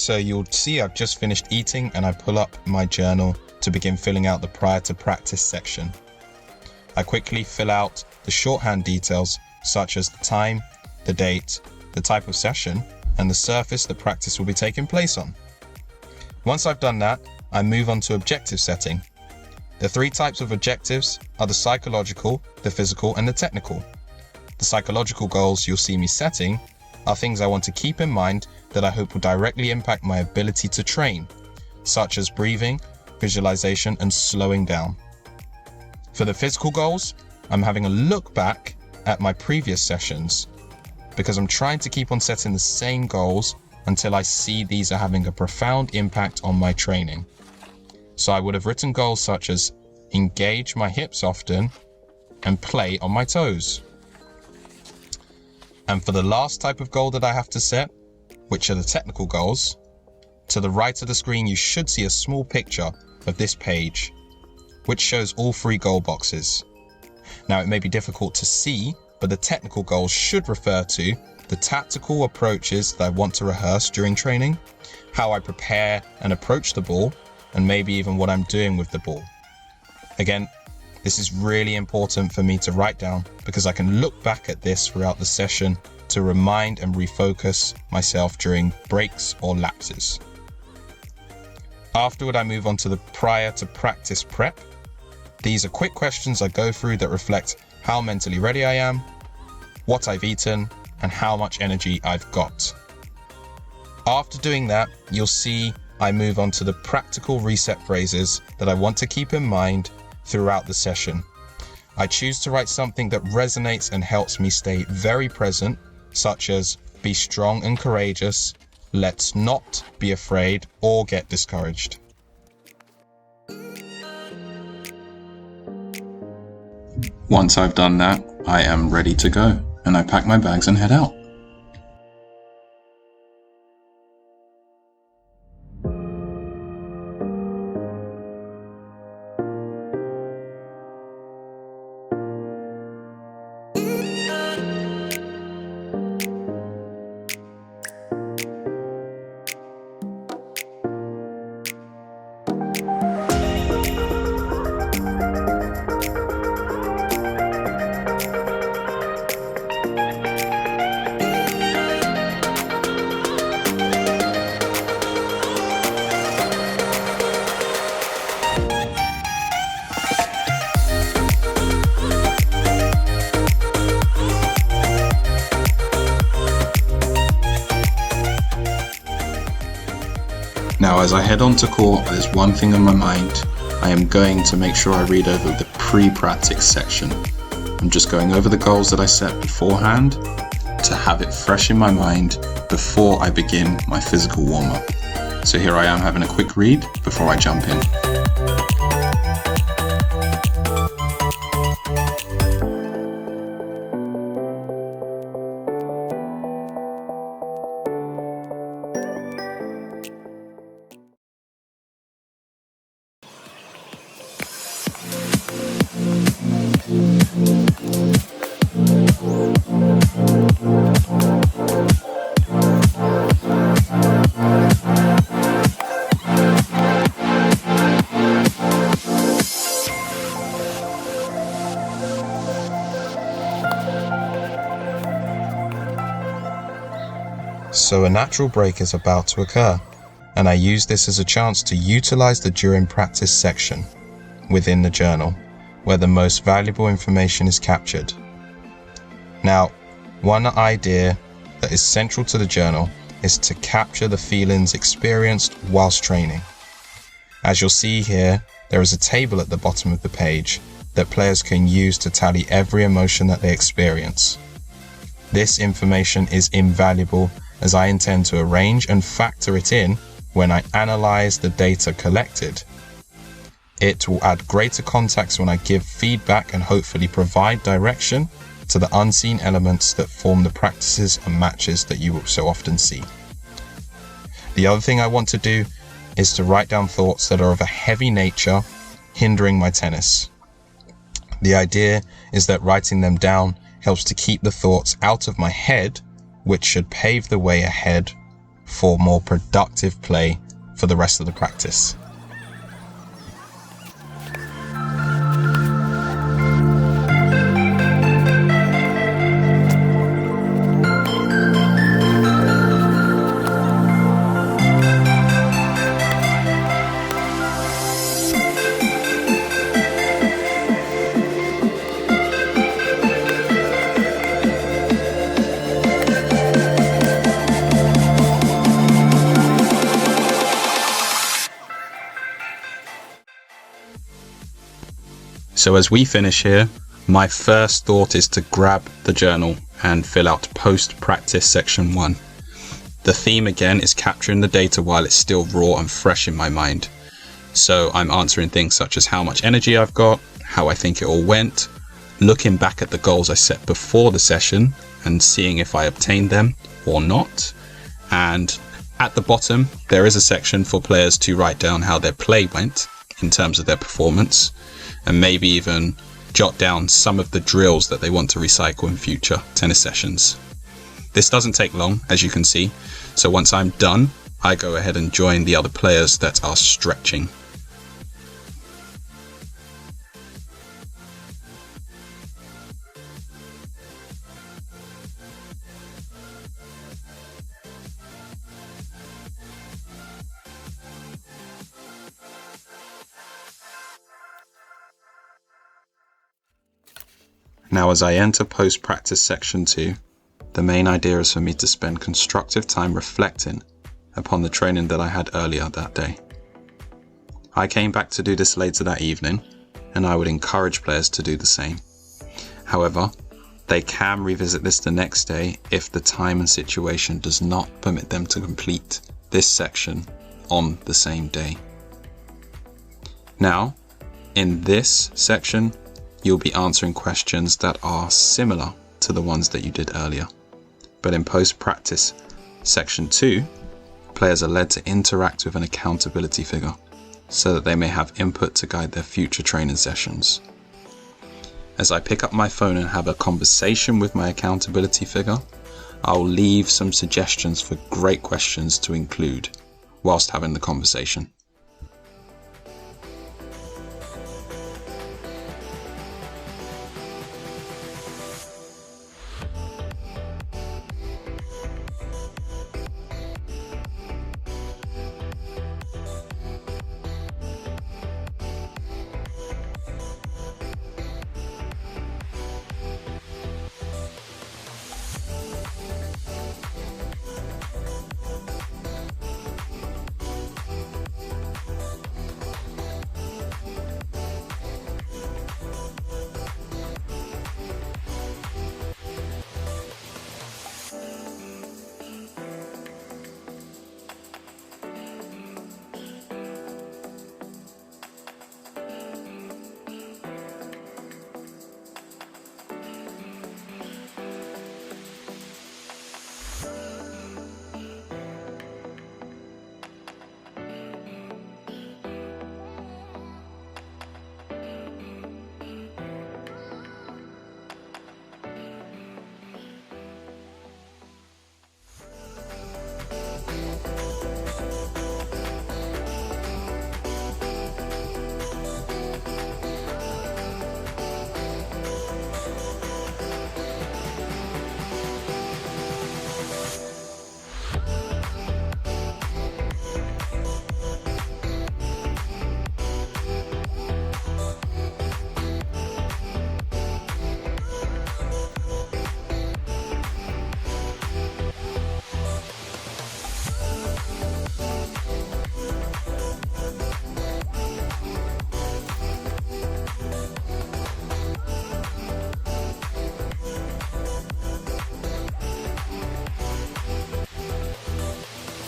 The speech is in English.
So you'll see I've just finished eating and I pull up my journal to begin filling out the prior to practice section. I quickly fill out the shorthand details such as the time, the date, the type of session, and the surface the practice will be taking place on. Once I've done that, I move on to objective setting. The 3 types of objectives are the psychological, the physical, and the technical. The psychological goals you'll see me setting are things I want to keep in mind that I hope will directly impact my ability to train, such as breathing, visualization, and slowing down. For the physical goals, I'm having a look back at my previous sessions because I'm trying to keep on setting the same goals until I see these are having a profound impact on my training. So I would have written goals such as engage my hips often and play on my toes. And for the last type of goal that I have to set, which are the technical goals, to the right of the screen you should see a small picture of this page, which shows all 3 goal boxes. Now it may be difficult to see, but the technical goals should refer to the tactical approaches that I want to rehearse during training, how I prepare and approach the ball, and maybe even what I'm doing with the ball. Again, this is really important for me to write down because I can look back at this throughout the session to remind and refocus myself during breaks or lapses. Afterward, I move on to the prior to practice prep. These are quick questions I go through that reflect how mentally ready I am, what I've eaten, and how much energy I've got. After doing that, you'll see I move on to the practical reset phrases that I want to keep in mind throughout the session. I choose to write something that resonates and helps me stay very present, such as be strong and courageous, let's not be afraid or get discouraged. Once I've done that, I am ready to go, and I pack my bags and head out. Now as I head on to court, there's one thing on my mind. I am going to make sure I read over the pre-practice section. I'm just going over the goals that I set beforehand to have it fresh in my mind before I begin my physical warm-up. So here I am having a quick read before I jump in. So a natural break is about to occur, and I use this as a chance to utilize the during practice section within the journal, where the most valuable information is captured. Now, one idea that is central to the journal is to capture the feelings experienced whilst training. As you'll see here, there is a table at the bottom of the page that players can use to tally every emotion that they experience. This information is invaluable as I intend to arrange and factor it in when I analyze the data collected. It will add greater context when I give feedback and hopefully provide direction to the unseen elements that form the practices and matches that you will so often see. The other thing I want to do is to write down thoughts that are of a heavy nature, hindering my tennis. The idea is that writing them down helps to keep the thoughts out of my head, which should pave the way ahead for more productive play for the rest of the practice. So as we finish here, my first thought is to grab the journal and fill out post-practice section 1. The theme again is capturing the data while it's still raw and fresh in my mind. So I'm answering things such as how much energy I've got, how I think it all went, looking back at the goals I set before the session and seeing if I obtained them or not. And at the bottom, there is a section for players to write down how their play went in terms of their performance, and maybe even jot down some of the drills that they want to recycle in future tennis sessions. This doesn't take long, as you can see, so once I'm done, I go ahead and join the other players that are stretching. Now as I enter post-practice section 2, the main idea is for me to spend constructive time reflecting upon the training that I had earlier that day. I came back to do this later that evening, and I would encourage players to do the same. However, they can revisit this the next day if the time and situation does not permit them to complete this section on the same day. Now, in this section, you'll be answering questions that are similar to the ones that you did earlier. But in post-practice section 2, players are led to interact with an accountability figure so that they may have input to guide their future training sessions. As I pick up my phone and have a conversation with my accountability figure, I'll leave some suggestions for great questions to include whilst having the conversation.